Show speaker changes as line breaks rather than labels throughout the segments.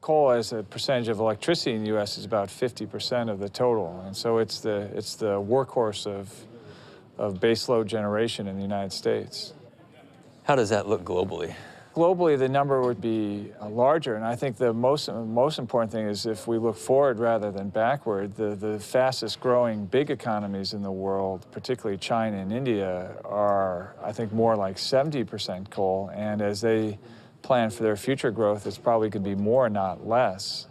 Coal as a percentage of electricity in the U.S. is about 50% of the total, and so it's the workhorse of baseload generation in the United States.
How does that look globally?
Globally, the number would be larger, and I think the most important thing is if we look forward rather than backward, the fastest growing big economies in the world, particularly China and India, are, I think, more like 70% coal, and as they plan for their future growth, it's probably going to be more, not less.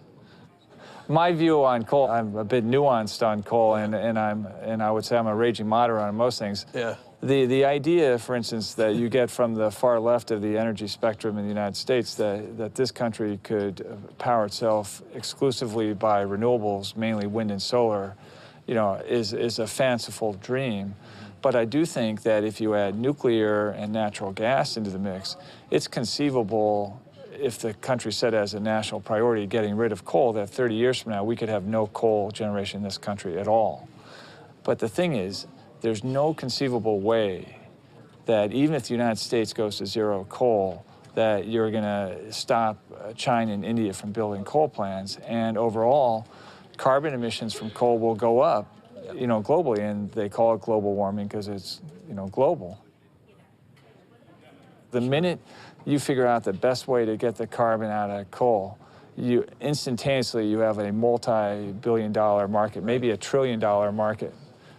My view on coal, I'm a bit nuanced on coal, and I would say I'm a raging moderate on most things.
Yeah.
The idea, for instance, that you get from the far left of the energy spectrum in the United States that this country could power itself exclusively by renewables, mainly wind and solar, you know, is a fanciful dream. But I do think that if you add nuclear and natural gas into the mix, it's conceivable, if the country set as a national priority getting rid of coal, that 30 years from now we could have no coal generation in this country at all. But the thing is, there's no conceivable way that even if the United States goes to zero coal, that you're going to stop China and India from building coal plants. And overall, carbon emissions from coal will go up, you know, globally, and they call it global warming because it's, you know, global. The minute you figure out the best way to get the carbon out of coal, you instantaneously you have a multi-billion-dollar market, maybe a trillion-dollar market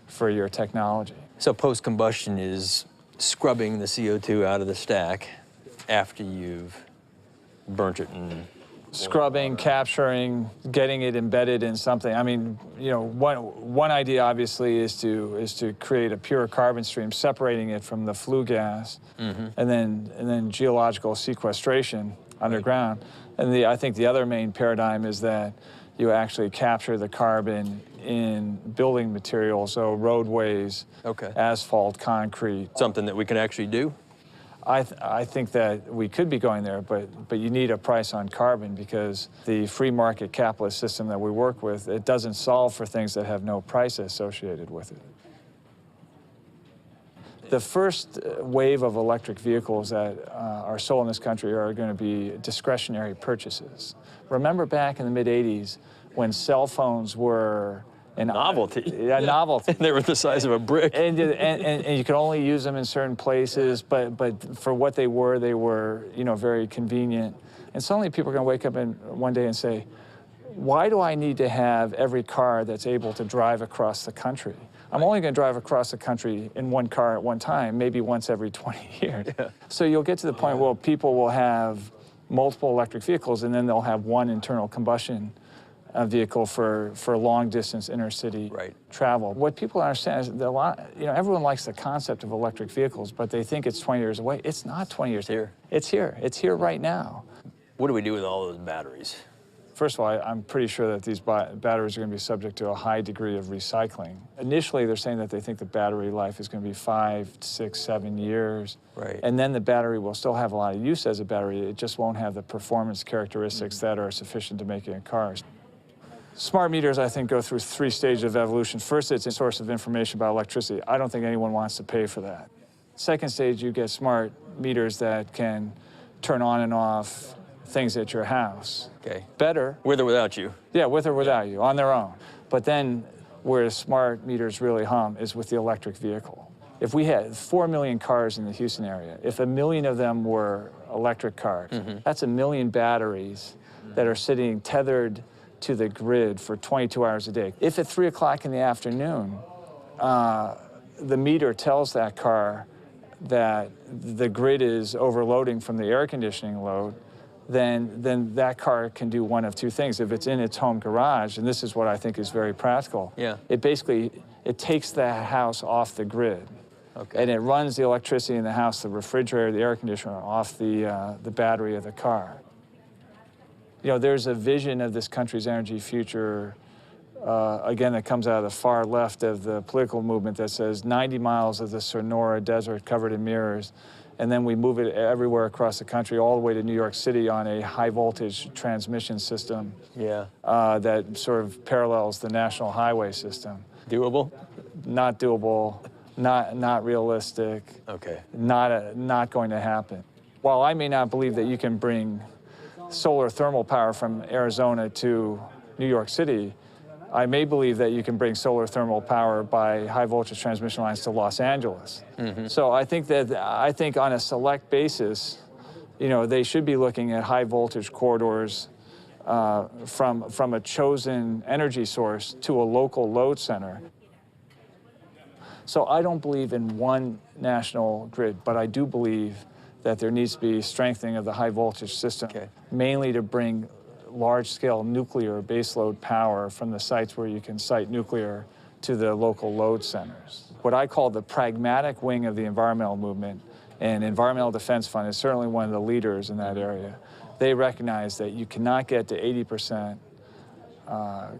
for your technology.
So post-combustion is scrubbing the CO2 out of the stack after you've burnt it and...
Scrubbing, capturing, getting it embedded in something. I mean, you know, one idea obviously is to create a pure carbon stream, separating it from the flue gas, and then geological sequestration underground. And I think the other main paradigm is that you actually capture the carbon in building materials, so roadways, asphalt, concrete.
Something that we can actually do?
I think that we could be going there, but you need a price on carbon because the free market capitalist system that we work with, it doesn't solve for things that have no price associated with it. The first wave of electric vehicles that are sold in this country are going to be discretionary purchases. Remember back in the mid-'80s when cell phones were
a novelty.
Yeah, novelty.
They were the size of a brick.
And you could only use them in certain places, but for what they were, you know, very convenient. And suddenly people are going to wake up one day and say, why do I need to have every car that's able to drive across the country? I'm only going to drive across the country in one car at one time, maybe once every 20 years. Yeah. So you'll get to the point where people will have multiple electric vehicles, and then they'll have one internal combustion vehicle for long-distance intercity travel. What people understand is that you know, everyone likes the concept of electric vehicles, but they think it's 20 years away. It's not 20 years
here.
It's here. It's here right now.
What do we do with all those batteries?
First of all, I'm pretty sure that these batteries are going to be subject to a high degree of recycling. Initially, they're saying that they think the battery life is going to be 5, 6, 7 years.
Right.
And then the battery will still have a lot of use as a battery. It just won't have the performance characteristics that are sufficient to make it in cars. Smart meters, I think, go through 3 stages of evolution. First, it's a source of information about electricity. I don't think anyone wants to pay for that. Second stage, you get smart meters that can turn on and off things at your house.
Okay.
Better.
With or without you?
Yeah, with or without you, on their own. But then where smart meters really hum is with the electric vehicle. If we had 4 million cars in the Houston area, if 1 million of them were electric cars, that's 1 million batteries that are sitting tethered to the grid for 22 hours a day. If at 3 o'clock in the afternoon, the meter tells that car that the grid is overloading from the air conditioning load, then that car can do one of 2 things. If it's in its home garage, and this is what I think is very practical, it basically, it takes the house off the grid. Okay. And it runs the electricity in the house, the refrigerator, the air conditioner, off the battery of the car. You know, there's a vision of this country's energy future, again, that comes out of the far left of the political movement that says 90 miles of the Sonora Desert covered in mirrors, and then we move it everywhere across the country, all the way to New York City on a high-voltage transmission system that sort of parallels the national highway system.
Doable?
Not doable, not realistic, not going to happen. While I may not believe that you can bring solar thermal power from Arizona to New York City, I may believe that you can bring solar thermal power by high voltage transmission lines to Los Angeles. So I think on a select basis, you know, they should be looking at high voltage corridors from a chosen energy source to a local load center. So I don't believe in one national grid, but I do believe that there needs to be strengthening of the high voltage system, mainly to bring large-scale nuclear baseload power from the sites where you can site nuclear to the local load centers. What I call the pragmatic wing of the environmental movement, and Environmental Defense Fund is certainly one of the leaders in that area. They recognize that you cannot get to 80%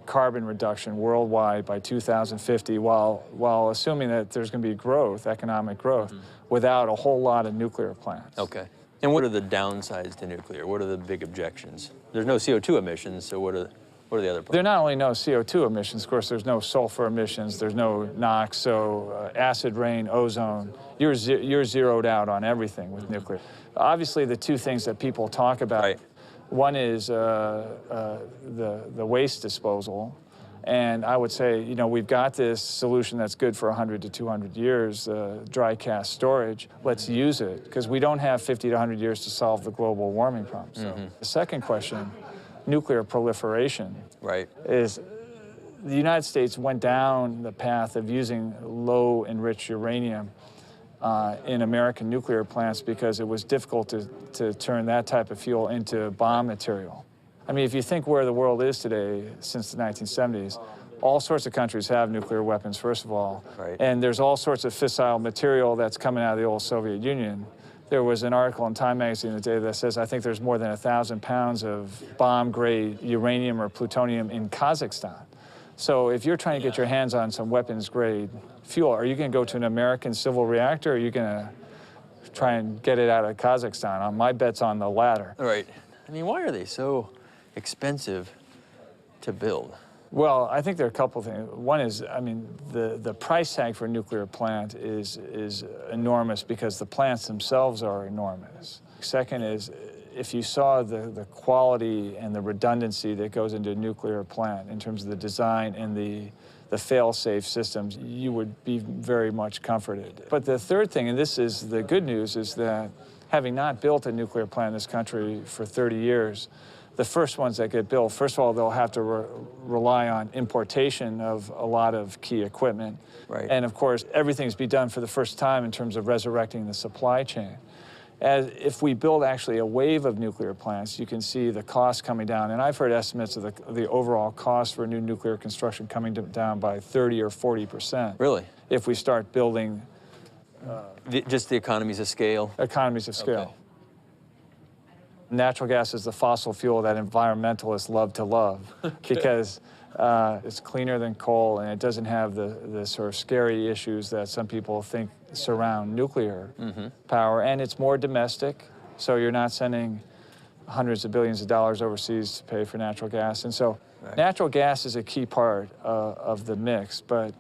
carbon reduction worldwide by 2050 while assuming that there's going to be growth, economic growth, without a whole lot of nuclear plants.
Okay. And what are the downsides to nuclear? What are the big objections? There's no CO2 emissions, so what are the other parts?
There are not only no CO2 emissions, of course, there's no sulfur emissions, there's no NOx, so acid rain, ozone, you're zeroed out on everything with nuclear. Obviously, the two things that people talk about, one is the waste disposal. And I would say, you know, we've got this solution that's good for 100 to 200 years, dry cask storage. Let's use it, because we don't have 50 to 100 years to solve the global warming problem. So the second question, nuclear proliferation, is the United States went down the path of using low enriched uranium in American nuclear plants because it was difficult to turn that type of fuel into bomb material. I mean, if you think where the world is today since the 1970s, all sorts of countries have nuclear weapons, first of all. And there's all sorts of fissile material that's coming out of the old Soviet Union. There was an article in Time magazine today that says, I think there's more than 1,000 pounds of bomb-grade uranium or plutonium in Kazakhstan. So if you're trying to get your hands on some weapons-grade fuel, are you going to go to an American civil reactor, or are you going to try and get it out of Kazakhstan? My bet's on the latter.
I mean, why are they so expensive to build?
Well, I think there are a couple of things. One is, I mean, the price tag for a nuclear plant is enormous because the plants themselves are enormous. Second is, if you saw the quality and the redundancy that goes into a nuclear plant in terms of the design and the fail-safe systems, you would be very much comforted. But the third thing, and this is the good news, is that having not built a nuclear plant in this country for 30 years, the first ones that get built, first of all, they'll have to rely on importation of a lot of key equipment. And of course, everything's be done for the first time in terms of resurrecting the supply chain. As if we build actually a wave of nuclear plants, you can see the cost coming down. And I've heard estimates of the overall cost for new nuclear construction coming down by 30 or 40%.
Really?
If we start building...
just the economies of scale?
Economies of scale. Natural gas is the fossil fuel that environmentalists love to love because it's cleaner than coal, and it doesn't have the sort of scary issues that some people think surround nuclear power, and it's more domestic, so you're not sending hundreds of billions of dollars overseas to pay for natural gas. And so natural gas is a key part of the mix, but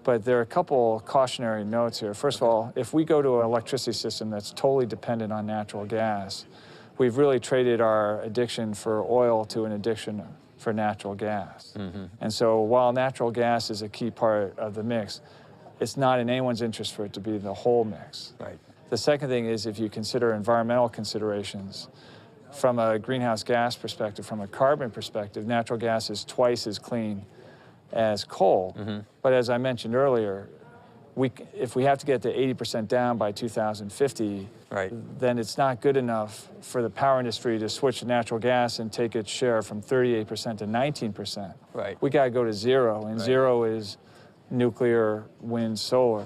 there are a couple cautionary notes here. First of all, if we go to an electricity system that's totally dependent on natural gas, we've really traded our addiction for oil to an addiction for natural gas. And so while natural gas is a key part of the mix, it's not in anyone's interest for it to be the whole mix. The second thing is, if you consider environmental considerations, from a greenhouse gas perspective, from a carbon perspective, natural gas is twice as clean as coal. But as I mentioned earlier, if we have to get to 80% down by 2050, then it's not good enough for the power industry to switch to natural gas and take its share from 38% to 19%. We got to go to zero, and zero is nuclear, wind, solar.